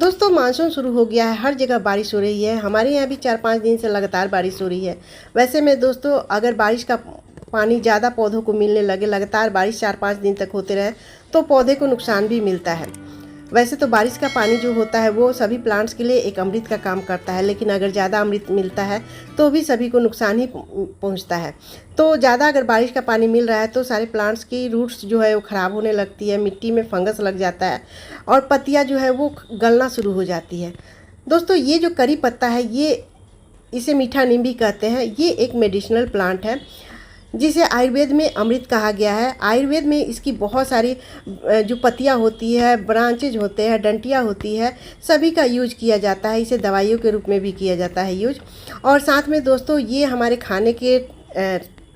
दोस्तों मानसून शुरू हो गया है। हर जगह बारिश हो रही है। हमारे यहाँ भी 4-5 दिन से लगातार बारिश हो रही है। वैसे में दोस्तों अगर बारिश का पानी ज़्यादा पौधों को मिलने लगे, लगातार बारिश 4-5 दिन तक होते रहे तो पौधे को नुकसान भी मिलता है। वैसे तो बारिश का पानी जो होता है वो सभी प्लांट्स के लिए एक अमृत का काम करता है, लेकिन अगर ज़्यादा अमृत मिलता है तो भी सभी को नुकसान ही पहुंचता है। तो ज़्यादा अगर बारिश का पानी मिल रहा है तो सारे प्लांट्स की रूट्स जो है वो ख़राब होने लगती है, मिट्टी में फंगस लग जाता है और पत्तियाँ जो है वो गलना शुरू हो जाती है। दोस्तों ये जो करी पत्ता है, ये इसे मीठा नीम भी कहते हैं। ये एक मेडिसिनल प्लांट है जिसे आयुर्वेद में अमृत कहा गया है। आयुर्वेद में इसकी बहुत सारी जो पत्तियां होती है, ब्रांचेज होते हैं, डंटियां होती है, सभी का यूज किया जाता है। इसे दवाइयों के रूप में भी किया जाता है यूज। और साथ में दोस्तों ये हमारे खाने के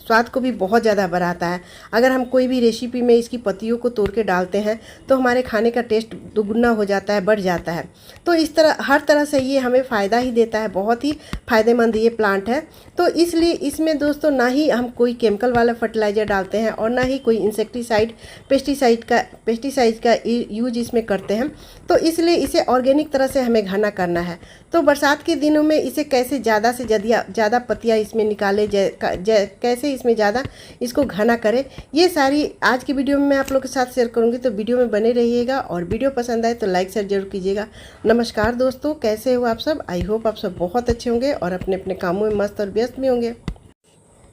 स्वाद को भी बहुत ज़्यादा बढ़ाता है। अगर हम कोई भी रेसिपी में इसकी पत्तियों को तोड़ के डालते हैं तो हमारे खाने का टेस्ट दुगुना हो जाता है, बढ़ जाता है। तो इस तरह हर तरह से ये हमें फ़ायदा ही देता है। बहुत ही फ़ायदेमंद ये प्लांट है। तो इसलिए इसमें दोस्तों ना ही हम कोई केमिकल वाला फर्टिलाइज़र डालते हैं और ना ही कोई इंसेक्टिसाइड पेस्टिसाइड का यूज इसमें करते हैं। तो इसलिए इसे ऑर्गेनिक तरह से हमें घना करना है। तो बरसात के दिनों में इसे कैसे ज़्यादा से ज़्यादा पत्तियाँ इसमें निकाले, कैसे इसमें ज़्यादा इसको घना करें, ये सारी आज की वीडियो में मैं आप लोग के साथ शेयर करूंगी। तो वीडियो में बने रहिएगा और वीडियो पसंद आए तो लाइक शेयर जरूर कीजिएगा। नमस्कार दोस्तों, कैसे हो आप सब? आई होप आप सब बहुत अच्छे होंगे और अपने अपने कामों में मस्त और व्यस्त भी होंगे।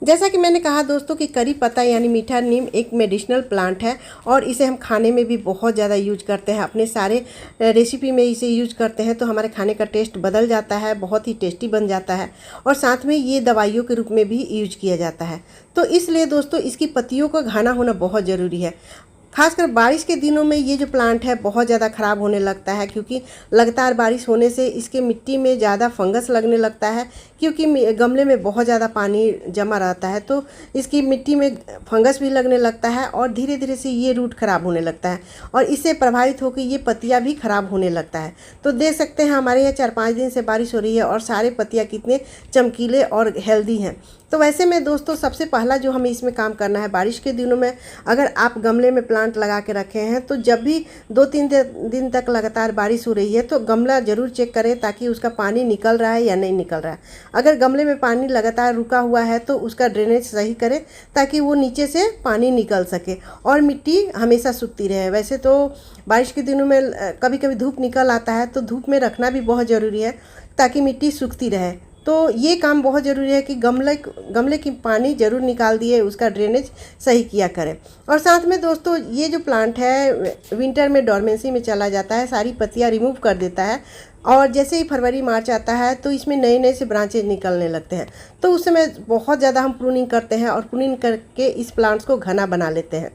जैसा कि मैंने कहा दोस्तों कि करी पत्ता यानी मीठा नीम एक मेडिसिनल प्लांट है और इसे हम खाने में भी बहुत ज़्यादा यूज करते हैं। अपने सारे रेसिपी में इसे यूज करते हैं तो हमारे खाने का टेस्ट बदल जाता है, बहुत ही टेस्टी बन जाता है। और साथ में ये दवाइयों के रूप में भी यूज किया जाता है। तो इसलिए दोस्तों इसकी पत्तियों का घना होना बहुत ज़रूरी है। खासकर बारिश के दिनों में ये जो प्लांट है बहुत ज़्यादा ख़राब होने लगता है, क्योंकि लगातार बारिश होने से इसके मिट्टी में ज़्यादा फंगस लगने लगता है। क्योंकि गमले में बहुत ज़्यादा पानी जमा रहता है तो इसकी मिट्टी में फंगस भी लगने लगता है और धीरे धीरे से ये रूट ख़राब होने लगता है और इससे प्रभावित होकर ये पत्तियाँ भी ख़राब होने लगता है। तो देख सकते हैं हमारे यहाँ 4-5 दिन से बारिश हो रही है और सारे पत्तियाँ कितने चमकीले और हेल्दी हैं। तो वैसे में दोस्तों सबसे पहला जो हमें इसमें काम करना है, बारिश के दिनों में अगर आप गमले में प्लांट लगा के रखे हैं तो जब भी 2-3 दिन तक लगातार बारिश हो रही है तो गमला ज़रूर चेक करें ताकि उसका पानी निकल रहा है या नहीं निकल रहा है। अगर गमले में पानी लगातार रुका हुआ है तो उसका ड्रेनेज सही करें ताकि वो नीचे से पानी निकल सके और मिट्टी हमेशा सूखती रहे। वैसे तो बारिश के दिनों में कभी कभी धूप निकल आता है तो धूप में रखना भी बहुत ज़रूरी है ताकि मिट्टी सूखती रहे। तो ये काम बहुत ज़रूरी है कि गमले की पानी ज़रूर निकाल दिए, उसका ड्रेनेज सही किया करें। और साथ में दोस्तों ये जो प्लांट है विंटर में डॉर्मेंसी में चला जाता है, सारी पत्तियां रिमूव कर देता है और जैसे ही फरवरी मार्च आता है तो इसमें नए नए से ब्रांचेज निकलने लगते हैं। तो उस समय बहुत ज़्यादा हम प्रूनिंग करते हैं और प्रूनिंग करके इस प्लांट्स को घना बना लेते हैं।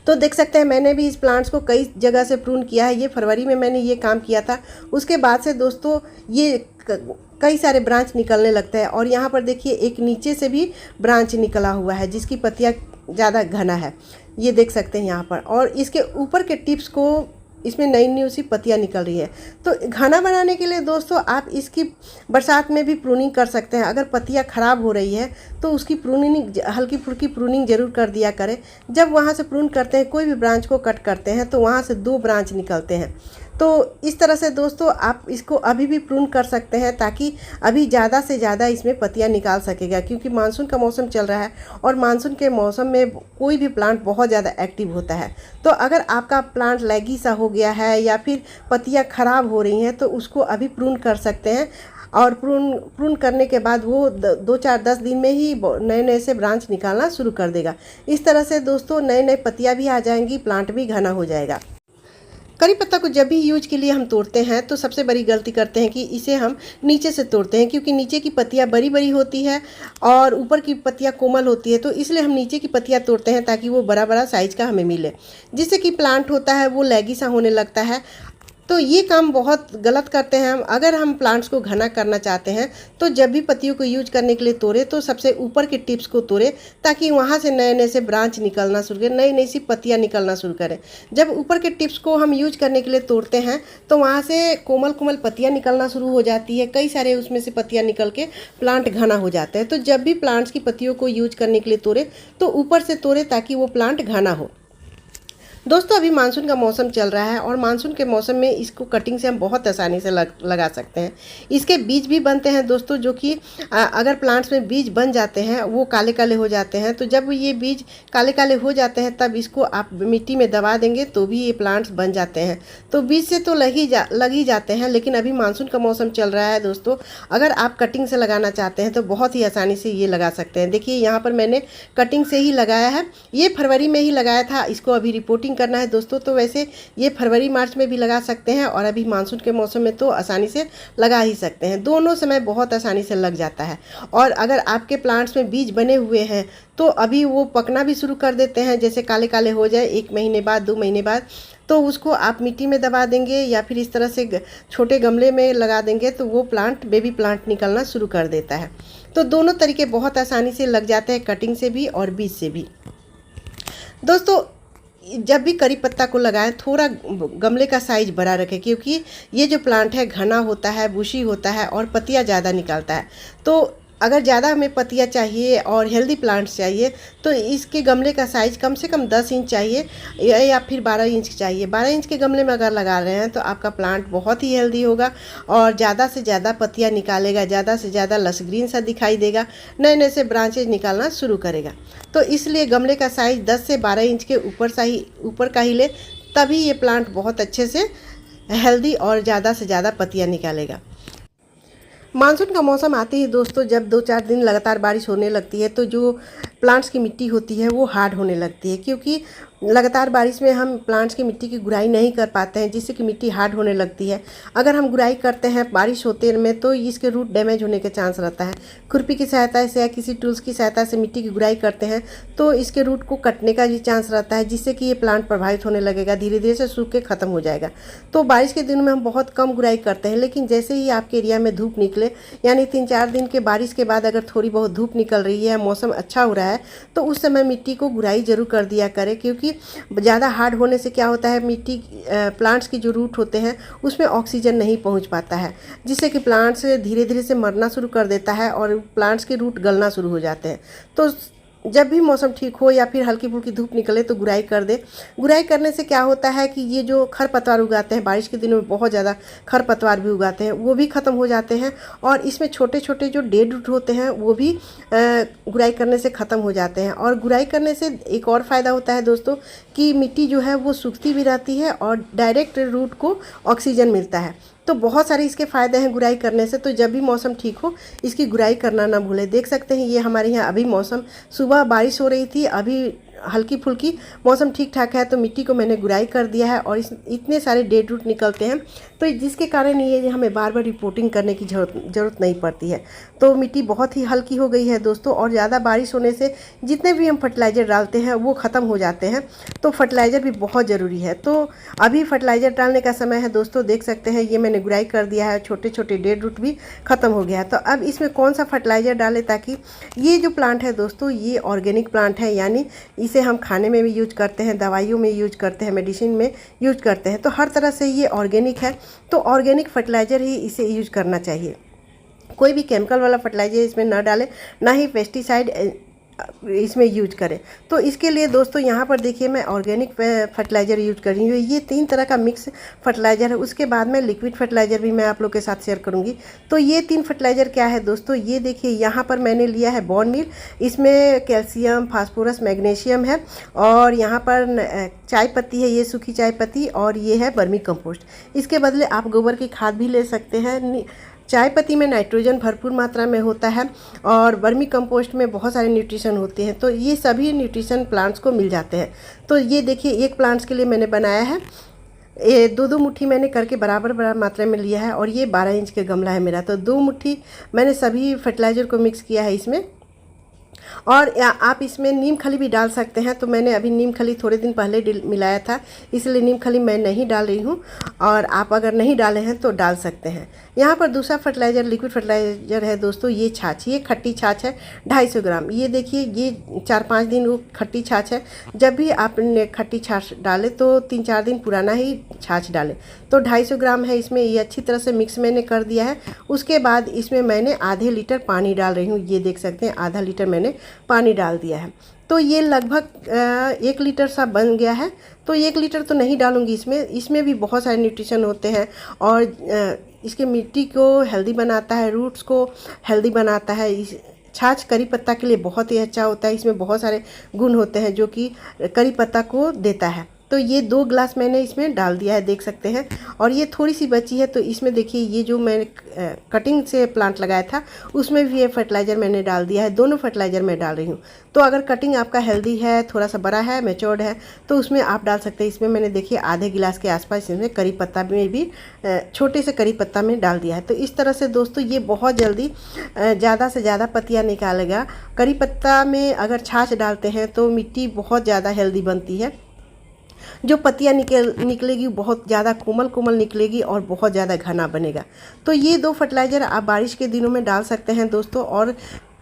तो देख सकते हैं मैंने भी इस प्लांट्स को कई जगह से प्रून किया है। ये फरवरी में मैंने ये काम किया था। उसके बाद से दोस्तों ये कई सारे ब्रांच निकलने लगते हैं और यहाँ पर देखिए एक नीचे से भी ब्रांच निकला हुआ है जिसकी पत्तियाँ ज़्यादा घना है, ये देख सकते हैं यहाँ पर। और इसके ऊपर के टिप्स को इसमें नई नई सी पत्तियाँ निकल रही है। तो घना बनाने के लिए दोस्तों आप इसकी बरसात में भी प्रूनिंग कर सकते हैं। अगर पत्तियाँ ख़राब हो रही है तो उसकी प्रूनिंग हल्की फुल्की प्रूनिंग ज़रूर कर दिया करें। जब वहाँ से प्रून करते हैं, कोई भी ब्रांच को कट करते हैं तो वहाँ से 2 ब्रांच निकलते हैं। तो इस तरह से दोस्तों आप इसको अभी भी प्रून कर सकते हैं ताकि अभी ज़्यादा से ज़्यादा इसमें पत्तियां निकाल सकेगा, क्योंकि मानसून का मौसम चल रहा है और मानसून के मौसम में कोई भी प्लांट बहुत ज़्यादा एक्टिव होता है। तो अगर आपका प्लांट लैगी सा हो गया है या फिर पत्तियां ख़राब हो रही हैं तो उसको अभी प्रून कर सकते हैं और प्रून करने के बाद वो 2-4-10 दिन में ही नए नए से ब्रांच निकालना शुरू कर देगा। इस तरह से दोस्तों नए नए पत्तियाँ भी आ जाएंगी, प्लांट भी घना हो जाएगा। करी पत्ता को जब भी यूज के लिए हम तोड़ते हैं तो सबसे बड़ी गलती करते हैं कि इसे हम नीचे से तोड़ते हैं, क्योंकि नीचे की पत्तियां बड़ी बड़ी होती है और ऊपर की पत्तियां कोमल होती है। तो इसलिए हम नीचे की पत्तियां तोड़ते हैं ताकि वो बड़ा बड़ा साइज का हमें मिले, जिससे कि प्लांट होता है वो लैगी सा होने लगता है। तो ये काम बहुत गलत करते हैं हम। अगर हम प्लांट्स को घना करना चाहते हैं तो जब भी पत्तियों को यूज करने के लिए तोड़े तो सबसे ऊपर के टिप्स को तोड़े ताकि वहाँ से नए नए से ब्रांच निकलना शुरू करें, नई नई सी पत्तियाँ निकलना शुरू करें। जब ऊपर के टिप्स को हम यूज करने के लिए तोड़ते हैं तो वहाँ से कोमल कोमल पत्तियाँ निकलना शुरू हो जाती है, कई सारे उसमें से पत्तियाँ निकल के प्लांट घना हो जाता है। तो जब भी प्लांट्स की पत्तियों को यूज करने के लिए तोड़े तो ऊपर से तोड़े ताकि वो प्लांट घना हो। दोस्तों अभी मानसून का मौसम चल रहा है और मानसून के मौसम में इसको कटिंग से हम बहुत आसानी से लगा सकते हैं। इसके बीज भी बनते हैं दोस्तों, जो कि अगर प्लांट्स में बीज बन जाते हैं वो काले काले हो जाते हैं। तो जब ये बीज काले काले हो जाते हैं तब इसको आप मिट्टी में दबा देंगे तो भी ये प्लांट्स बन जाते हैं। तो बीज से तो लग ही जाते हैं, लेकिन अभी मानसून का मौसम चल रहा है दोस्तों, अगर आप कटिंग से लगाना चाहते हैं तो बहुत ही आसानी से ये लगा सकते हैं। देखिए यहाँ पर मैंने कटिंग से ही लगाया है, ये फरवरी में ही लगाया था, इसको अभी रिपोर्टिंग करना है दोस्तों। तो वैसे ये फरवरी मार्च में भी लगा सकते हैं और अभी मानसून के मौसम में तो आसानी से लगा ही सकते हैं। दोनों समय बहुत आसानी से लग जाता है। और अगर आपके प्लांट्स में बीज बने हुए हैं तो अभी वो पकना भी शुरू कर देते हैं, जैसे काले काले हो जाए 1 महीने बाद 2 महीने बाद, तो उसको आप मिट्टी में दबा देंगे या फिर इस तरह से छोटे गमले में लगा देंगे तो वो प्लांट बेबी प्लांट निकलना शुरू कर देता है। तो दोनों तरीके बहुत आसानी से लग जाते हैं, कटिंग से भी और बीज से भी। दोस्तों जब भी करी पत्ता को लगाएं थोड़ा गमले का साइज बड़ा रखें, क्योंकि ये जो प्लांट है घना होता है, बुशी होता है और पत्तियां ज़्यादा निकालता है। तो अगर ज़्यादा हमें पत्तियां चाहिए और हेल्दी प्लांट्स चाहिए तो इसके गमले का साइज़ कम से कम 10 इंच चाहिए या फिर 12 इंच चाहिए। 12 इंच के गमले में अगर लगा रहे हैं तो आपका प्लांट बहुत ही हेल्दी होगा और ज़्यादा से ज़्यादा पत्तियां निकालेगा, ज़्यादा से ज़्यादा लस ग्रीन सा दिखाई देगा, नए नए से ब्रांचेज निकालना शुरू करेगा। तो इसलिए गमले का साइज़ 10 से 12 इंच के ऊपर का ही ले, तभी ये प्लांट बहुत अच्छे से हेल्दी और ज़्यादा से ज़्यादा पत्तियाँ निकालेगा। मानसून का मौसम आते ही दोस्तों जब 2-4 दिन लगातार बारिश होने लगती है तो जो प्लांट्स की मिट्टी होती है वो हार्ड होने लगती है, क्योंकि लगातार बारिश में हम प्लांट्स की मिट्टी की गुड़ाई नहीं कर पाते हैं, जिससे कि मिट्टी हार्ड होने लगती है। अगर हम गुड़ाई करते हैं बारिश होते में तो इसके रूट डैमेज होने के चांस रहता है। खुरपी की सहायता से या किसी टूल्स की सहायता से मिट्टी की गुड़ाई करते हैं तो इसके रूट को कटने का भी चांस रहता है, जिससे कि ये प्लांट प्रभावित होने लगेगा, धीरे धीरे से सूख के ख़त्म हो जाएगा। तो बारिश के दिनों में हम बहुत कम गुड़ाई करते हैं, लेकिन जैसे ही आपके एरिया में धूप निकले, यानी 3-4 दिन के बारिश के बाद अगर थोड़ी बहुत धूप निकल रही है, मौसम अच्छा हो रहा है, तो उस समय मिट्टी को गुड़ाई जरूर कर दिया करें। क्योंकि ज़्यादा हार्ड होने से क्या होता है, मिट्टी प्लांट्स की जो रूट होते हैं उसमें ऑक्सीजन नहीं पहुंच पाता है, जिससे कि प्लांट्स धीरे धीरे से मरना शुरू कर देता है और प्लांट्स के रूट गलना शुरू हो जाते हैं। तो जब भी मौसम ठीक हो या फिर हल्की फुल्की धूप निकले तो गुड़ाई कर दे। गुड़ाई करने से क्या होता है कि ये जो खरपतवार उगाते हैं, बारिश के दिनों में बहुत ज़्यादा खरपतवार भी उगाते हैं, वो भी ख़त्म हो जाते हैं और इसमें छोटे छोटे जो डेड रूट होते हैं वो भी गुड़ाई करने से ख़त्म हो जाते हैं। और गुड़ाई करने से एक और फ़ायदा होता है दोस्तों कि मिट्टी जो है वो सूखती भी रहती है और डायरेक्ट रूट को ऑक्सीजन मिलता है। तो बहुत सारे इसके फ़ायदे हैं गुड़ाई करने से। तो जब भी मौसम ठीक हो इसकी गुड़ाई करना ना भूलें। देख सकते हैं ये हमारे यहाँ अभी मौसम, सुबह बारिश हो रही थी, अभी हल्की फुल्की मौसम ठीक ठाक है तो मिट्टी को मैंने गुड़ाई कर दिया है और इतने सारे डेड रूट निकलते हैं तो जिसके कारण ये हमें बार बार रिपोर्टिंग करने की ज़रूरत नहीं पड़ती है। तो मिट्टी बहुत ही हल्की हो गई है दोस्तों। और ज़्यादा बारिश होने से जितने भी हम फर्टिलाइज़र डालते हैं वो ख़त्म हो जाते हैं, तो फर्टिलाइज़र भी बहुत ज़रूरी है। तो अभी फर्टिलाइज़र डालने का समय है दोस्तों। देख सकते हैं ये मैंने गुड़ाई कर दिया है, छोटे छोटे डेड रूट भी ख़त्म हो गया है। तो अब इसमें कौन सा फर्टिलाइज़र डालें ताकि ये जो प्लांट है दोस्तों ये ऑर्गेनिक प्लांट है, यानी इसे हम खाने में भी यूज करते हैं, दवाइयों में यूज करते हैं, मेडिसिन में यूज करते हैं, तो हर तरह से ये ऑर्गेनिक है। तो ऑर्गेनिक फर्टिलाइज़र ही इसे यूज करना चाहिए। कोई भी केमिकल वाला फर्टिलाइज़र इसमें न डालें, ना ही पेस्टिसाइड इसमें यूज करें। तो इसके लिए दोस्तों यहाँ पर देखिए मैं ऑर्गेनिक फर्टिलाइज़र यूज कर रही हूँ। ये 3 तरह का मिक्स फर्टिलाइज़र है। उसके बाद में लिक्विड फर्टिलाइज़र भी मैं आप लोग के साथ शेयर करूँगी। तो ये 3 फर्टिलाइज़र क्या है दोस्तों, ये देखिए यहाँ पर मैंने लिया है बोन मील, इसमें कैल्शियम, फास्फोरस, मैग्नीशियम है और यहाँ पर चाय पत्ती है, ये सूखी चाय पत्ती, और ये है वर्मी कंपोस्ट। इसके बदले आप गोबर की खाद भी ले सकते हैं। चाय पत्ती में नाइट्रोजन भरपूर मात्रा में होता है और वर्मी कंपोस्ट में बहुत सारे न्यूट्रिशन होते हैं, तो ये सभी न्यूट्रिशन प्लांट्स को मिल जाते हैं। तो ये देखिए एक प्लांट्स के लिए मैंने बनाया है, ये 2-2 मुट्ठी मैंने करके बराबर मात्रा में लिया है और ये 12 इंच के गमला है मेरा। तो 2 मुट्ठी मैंने सभी फर्टिलाइज़र को मिक्स किया है इसमें। और आप इसमें नीम खली भी डाल सकते हैं। तो मैंने अभी नीम खली थोड़े दिन पहले मिलाया था, इसलिए नीम खली मैं नहीं डाल रही हूँ, और आप अगर नहीं डाले हैं तो डाल सकते हैं। यहाँ पर दूसरा फर्टिलाइज़र लिक्विड फर्टिलाइज़र है दोस्तों, ये छाछ, ये खट्टी छाछ है 250 ग्राम। ये देखिए ये 4-5 दिन वो खट्टी छाछ है। जब भी आपने खट्टी छाछ डाले तो 3-4 दिन पुराना ही छाछ डालें। तो 250 ग्राम है इसमें, ये अच्छी तरह से मिक्स मैंने कर दिया है। उसके बाद इसमें मैंने आधे लीटर पानी डाल रही हूँ। ये देख सकते हैं आधा लीटर मैंने पानी डाल दिया है। तो ये लगभग 1 लीटर सा बन गया है। तो 1 लीटर तो नहीं डालूँगी इसमें भी बहुत सारे न्यूट्रिशन होते हैं और इसके मिट्टी को हेल्दी बनाता है, रूट्स को हेल्दी बनाता है। इस छाछ करी पत्ता के लिए बहुत ही अच्छा होता है, इसमें बहुत सारे गुण होते हैं जो कि करी पत्ता को देता है। तो ये 2 ग्लास मैंने इसमें डाल दिया है, देख सकते हैं। और ये थोड़ी सी बची है, तो इसमें देखिए ये जो मैंने कटिंग से प्लांट लगाया था उसमें भी ये फर्टिलाइज़र मैंने डाल दिया है। दोनों फर्टिलाइज़र मैं डाल रही हूँ। तो अगर कटिंग आपका हेल्दी है, थोड़ा सा बड़ा है, मैच्योर्ड है, तो उसमें आप डाल सकते हैं। इसमें मैंने देखिए आधे गिलास के आसपास इसमें करी पत्ता में भी छोटे से करी पत्ता में डाल दिया है। तो इस तरह से दोस्तों ये बहुत जल्दी ज़्यादा से ज़्यादा पत्तियाँ निकालेगा। करी पत्ता में अगर छाछ डालते हैं तो मिट्टी बहुत ज़्यादा हेल्दी बनती है, जो पत्तियाँ निकलेगी बहुत ज़्यादा कोमल निकलेगी और बहुत ज़्यादा घना बनेगा। तो ये 2 फर्टिलाइज़र आप बारिश के दिनों में डाल सकते हैं दोस्तों। और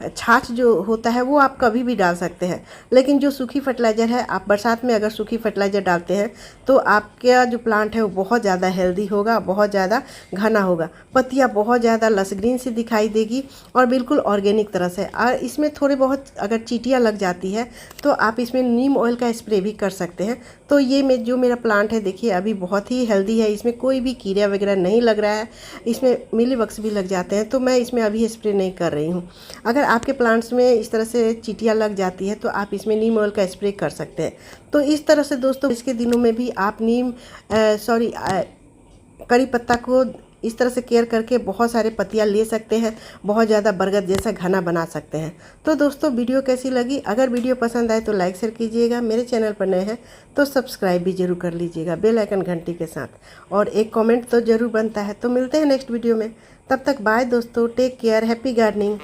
छाछ जो होता है वो आप कभी भी डाल सकते हैं, लेकिन जो सूखी फर्टिलाइज़र है, आप बरसात में अगर सूखी फर्टिलाइज़र डालते हैं तो आपका जो प्लांट है वो बहुत ज़्यादा हेल्दी होगा, बहुत ज़्यादा घना होगा, पत्तियाँ बहुत ज़्यादा लस ग्रीन सी दिखाई देगी और बिल्कुल ऑर्गेनिक तरह से। और इसमें थोड़े बहुत अगर चींटियाँ लग जाती है तो आप इसमें नीम ऑयल का स्प्रे भी कर सकते हैं। तो ये जो मेरा प्लांट है देखिए अभी बहुत ही हेल्दी है, इसमें कोई भी कीड़ा वगैरह नहीं लग रहा है, इसमें मिलीबग्स भी लग जाते हैं, तो मैं इसमें अभी स्प्रे नहीं कर रही हूँ। अगर आपके प्लांट्स में इस तरह से चींटियाँ लग जाती है तो आप इसमें नीम ऑयल का स्प्रे कर सकते हैं। तो इस तरह से दोस्तों इसके दिनों में भी आप करी पत्ता को इस तरह से केयर करके बहुत सारे पत्तियाँ ले सकते हैं, बहुत ज़्यादा बरगद जैसा घना बना सकते हैं। तो दोस्तों वीडियो कैसी लगी? अगर वीडियो पसंद आए तो लाइक शेयर कीजिएगा, मेरे चैनल पर नए हैं तो सब्सक्राइब भी जरूर कर लीजिएगा बेल आइकन घंटी के साथ, और एक कमेंट तो ज़रूर बनता है। तो मिलते हैं नेक्स्ट वीडियो में, तब तक बाय दोस्तों, टेक केयर, हैप्पी गार्डनिंग।